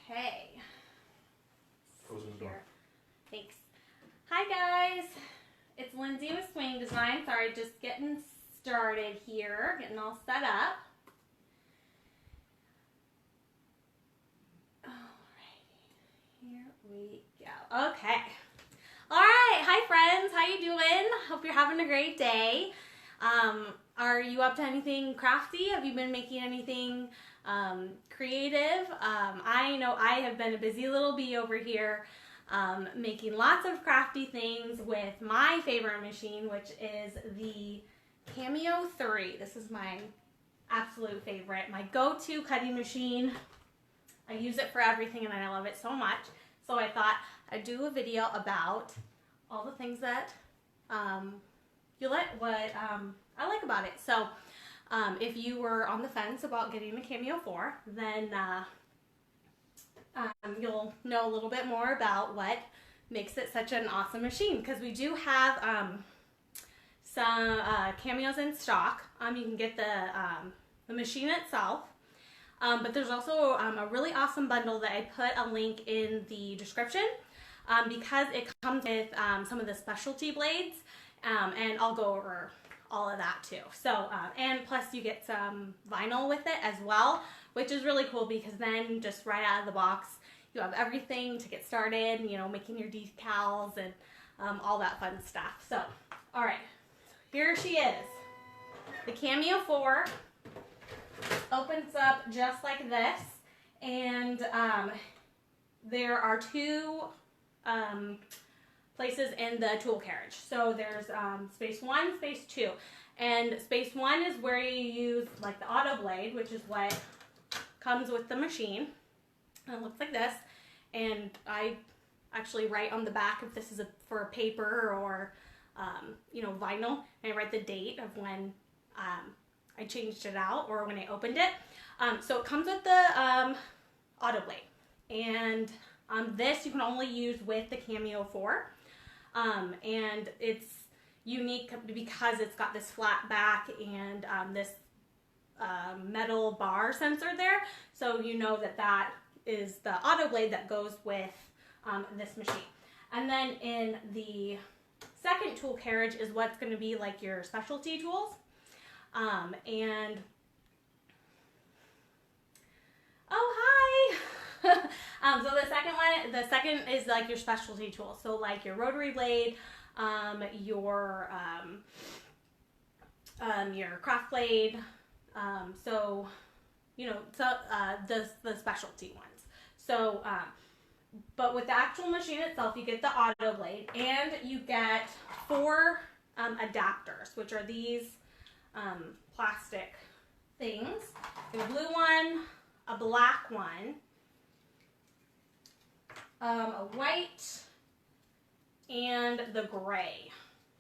Okay. Close the door. Thanks. Hi guys, it's Lindsay with Swing Design. Sorry, just getting started here, getting all set up. Alrighty, here we go. Okay. All right, hi friends, how you doing? Hope you're having a great day. Are you up to anything crafty? Have you been making anything creative? I know I have been a busy little bee over here making lots of crafty things with my favorite machine, which is the Cameo 3. This is my absolute favorite, my go-to cutting machine. I use it for everything and I love it so much. So I thought I'd do a video about all the things that I like about it. So if you were on the fence about getting the Cameo 4, then you'll know a little bit more about what makes it such an awesome machine, because we do have some Cameos in stock. You can get the machine itself, but there's also a really awesome bundle that I put a link in the description because it comes with some of the specialty blades, and I'll go over all of that too. So, and plus you get some vinyl with it as well, which is really cool because then just right out of the box, you have everything to get started, you know, making your decals and all that fun stuff. So, all right, here she is. The Cameo 4 opens up just like this, and there are two places in the tool carriage. So there's space 1, space 2. And space 1 is where you use like the auto blade, which is what comes with the machine. And it looks like this. And I actually write on the back if this is for a paper or you know, vinyl. And I write the date of when I changed it out or when I opened it. So it comes with the auto blade. And this you can only use with the Cameo 4. And it's unique because it's got this flat back and this metal bar sensor there, so you know that that is the auto blade that goes with this machine. And then in the second tool carriage is what's going to be like your specialty tools, and oh hi. So the second is like your specialty tools. So like your Rotary blade, your Kraft blade, so you know, so the specialty ones. So but with the actual machine itself, you get the auto blade and you get 4 adapters, which are these plastic things. A blue one, a black one, a white, and the gray.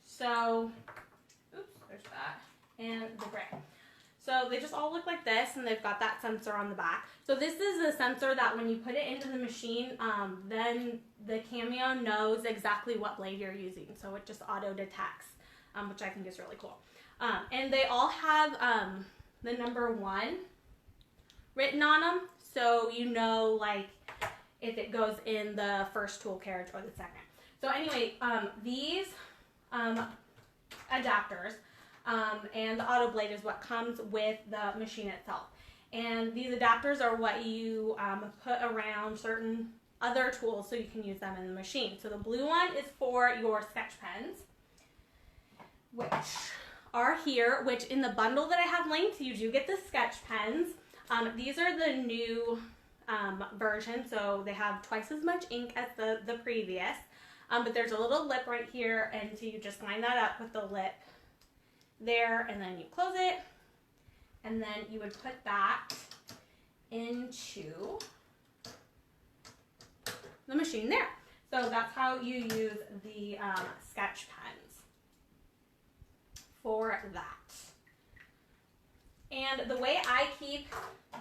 So, oops, there's that, and the gray. So they just all look like this, and they've got that sensor on the back. So this is a sensor that when you put it into the machine, then the Cameo knows exactly what blade you're using. So it just auto detects, which I think is really cool. And they all have the number 1 written on them, so you know like if it goes in the first tool carriage or the second. So anyway, these adapters and the auto blade is what comes with the machine itself. And these adapters are what you put around certain other tools so you can use them in the machine. So the blue one is for your sketch pens, which are here, which in the bundle that I have linked, you do get the sketch pens. These are the new version, so they have twice as much ink as the previous, but there's a little lip right here, and so you just line that up with the lip there, and then you close it, and then you would put that into the machine there. So that's how you use the sketch pens for that. And the way I keep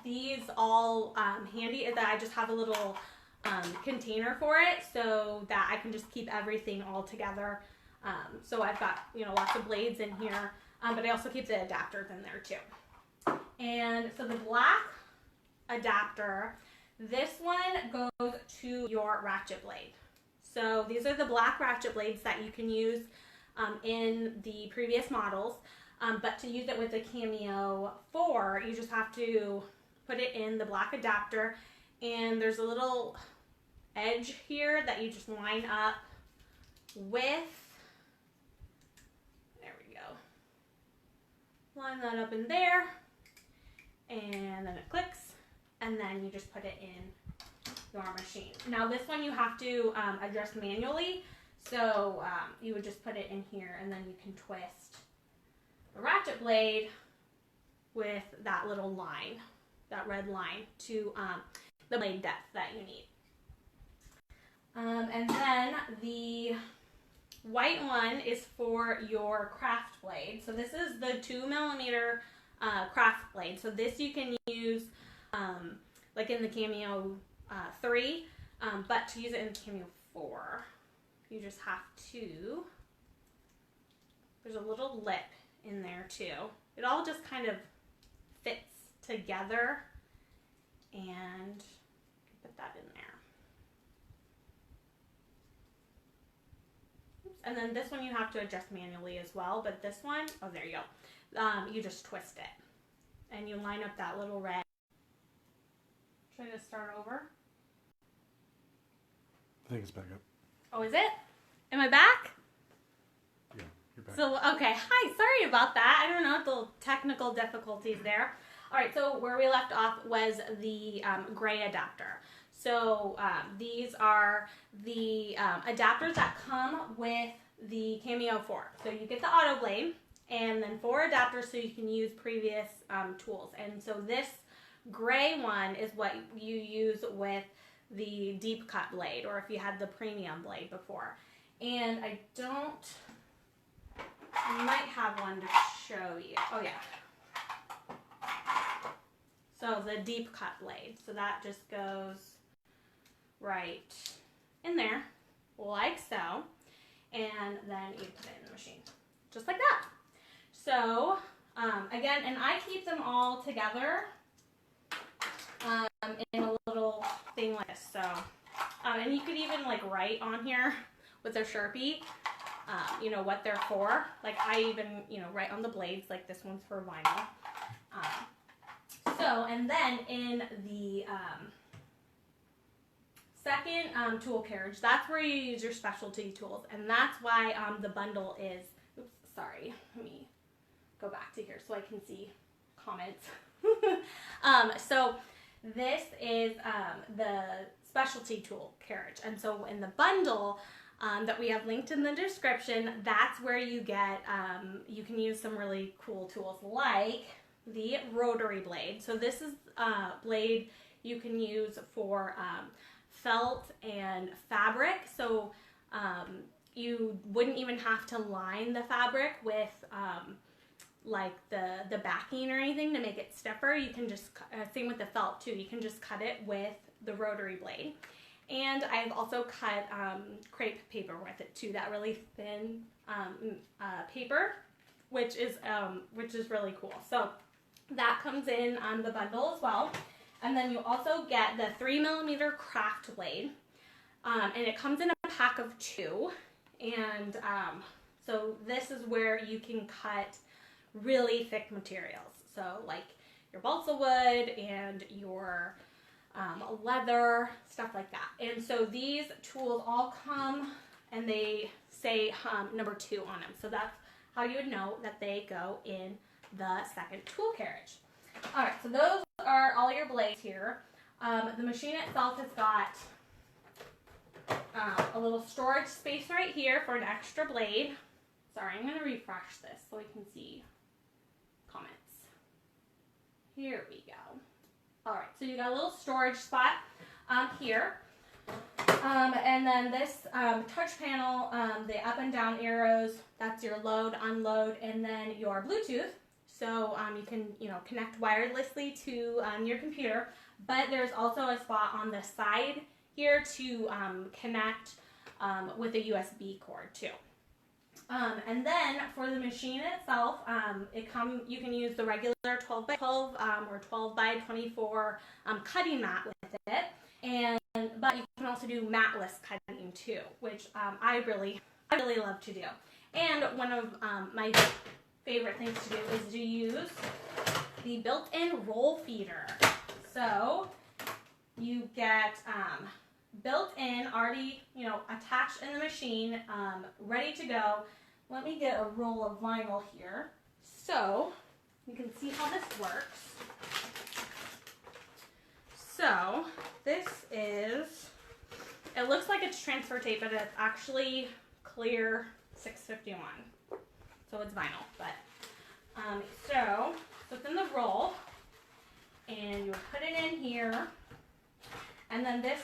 these all handy is that I just have a little container for it so that I can just keep everything all together. So I've got, you know, lots of blades in here, but I also keep the adapters in there too. And so the black adapter This one goes to your ratchet blade. So these are the black ratchet blades that you can use in the previous models. But to use it with the Cameo 4, you just have to put it in the black adapter, and there's a little edge here that you just line up with. There we go. Line that up in there, and then it clicks, and then you just put it in your machine. Now this one you have to adjust manually, so you would just put it in here, and then you can twist the ratchet blade with that little line, that red line, to the blade depth that you need. And then the white one is for your Kraft blade. So this is the 2mm Kraft blade. So this you can use like in the Cameo 3, but to use it in the Cameo 4, you just have to, there's a little lip in there too. It all just kind of fits together, and put that in there. Oops. And then this one you have to adjust manually as well, but this one, oh there you go. You just twist it, and you line up that little red. Try to start over. I think it's back up. Oh, is it? Am I back? Yeah, you're back. So, okay. Hi, sorry about that. I don't know, the technical difficulties there. All right, so where we left off was the gray adapter. So these are the adapters that come with the Cameo 4. So you get the auto blade, and then 4 adapters so you can use previous tools. And so this gray one is what you use with the deep cut blade, or if you had the premium blade before. And I might have one to show you. Oh yeah. So the deep cut blade. So that just goes right in there, like so. And then you put it in the machine, just like that. So again, and I keep them all together in a little thing like this. So, and you could even like write on here with a Sharpie, you know, what they're for. Like I even, you know, write on the blades, like this one's for vinyl. So, and then in the second tool carriage, that's where you use your specialty tools, and that's why the bundle is, oops, sorry, let me go back to here so I can see comments. So this is the specialty tool carriage, and so in the bundle that we have linked in the description, that's where you get, you can use some really cool tools like the Rotary blade. So this is a blade you can use for felt and fabric. So you wouldn't even have to line the fabric with like the backing or anything to make it stiffer. You can just, same with the felt too, you can just cut it with the Rotary blade. And I've also cut crepe paper with it too, that really thin paper, which is really cool. So that comes in on the bundle as well. And then you also get the 3mm Kraft blade, and it comes in a pack of 2. And so this is where you can cut really thick materials. So like your balsa wood and your leather, stuff like that. And so these tools all come and they say number 2 on them. So that's how you would know that they go in the second tool carriage. All right, so those are all your blades here. The machine itself has got a little storage space right here for an extra blade. Sorry, I'm going to refresh this so we can see comments. Here we go. All right, so you got a little storage spot here. And then this touch panel, the up and down arrows, that's your load, unload, and then your Bluetooth. So you can, you know, connect wirelessly to your computer, but there's also a spot on the side here to connect with a USB cord too. And then for the machine itself, you can use the regular 12 by 12 or 12 by 24 cutting mat with it, but you can also do matless cutting too, which I really love to do. And one of my favorite things to do is to use the built-in roll feeder. So you get built-in, already attached in the machine, ready to go. Let me get a roll of vinyl here so you can see how this works. So this is, it looks like it's transfer tape, but it's actually clear 651. So it's vinyl, but so it's in the roll, and you put it in here, and then this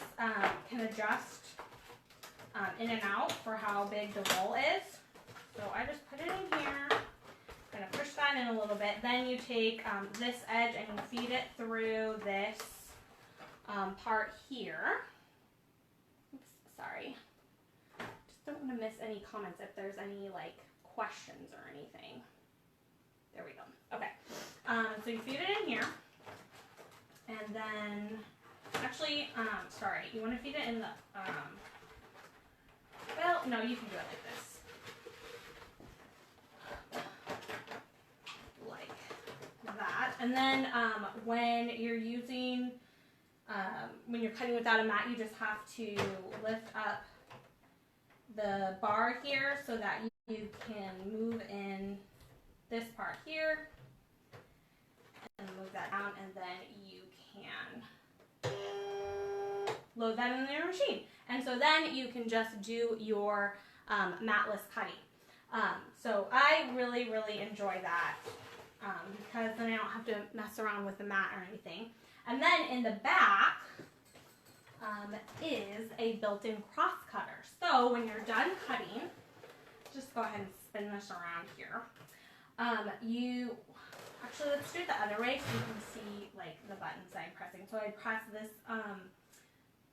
can adjust in and out for how big the roll is. So I just put it in here, gonna push that in a little bit. Then you take this edge and you feed it through this part here. Oops, sorry. Just don't want to miss any comments if there's any like questions or anything. There we go. Okay. So you feed it in here, and then actually, sorry, you want to feed it in the well, no, you can do it like this. And then when you're using, when you're cutting without a mat, you just have to lift up the bar here so that you can move in this part here and move that down, and then you can load that in your machine. And so then you can just do your matless cutting. So I really enjoy that. Because then I don't have to mess around with the mat or anything. And then in the back is a built-in cross cutter. So when you're done cutting, just go ahead and spin this around here. Actually, let's do it the other way so you can see like the buttons I'm pressing. So I press this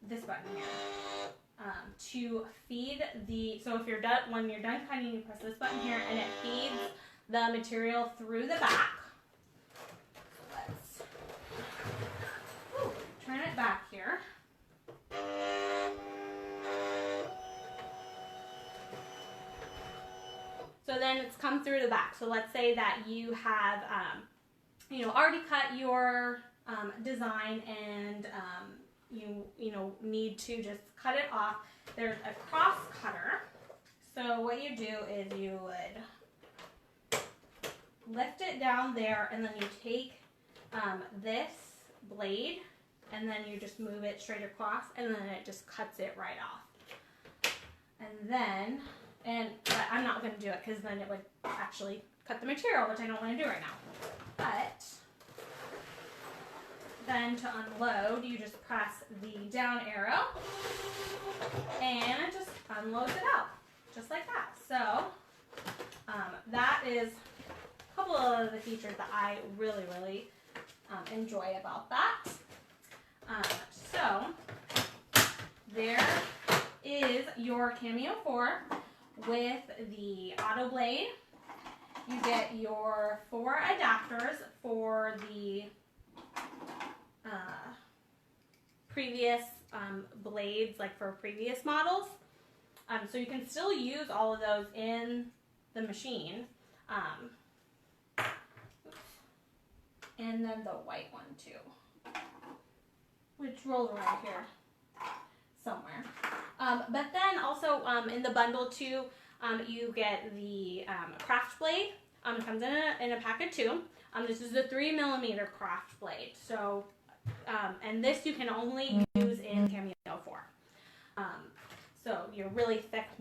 this button here to feed the. So if you're done, when you're done cutting, you press this button here, and it feeds the material through the back. Let's turn it back here. So then it's come through the back. So let's say that you have, already cut your design, and you need to just cut it off. There's a cross cutter. So what you do is you would lift it down there, and then you take this blade, and then you just move it straight across, and then it just cuts it right off. And then, but I'm not going to do it because then it would actually cut the material, which I don't want to do right now. But then to unload, you just press the down arrow, and it just unloads it out, just like that. So that is a couple of the features that I really enjoy about that. So there is your Cameo 4 with the auto blade. You get your 4 adapters for the previous blades, like for previous models. So you can still use all of those in the machine. And then the white one too, which rolls around here somewhere. But then also in the bundle too, you get the Kraft blade. It comes in a packet too. This is the 3mm Kraft blade. So, and this you can only use in Cameo 4. So your really thick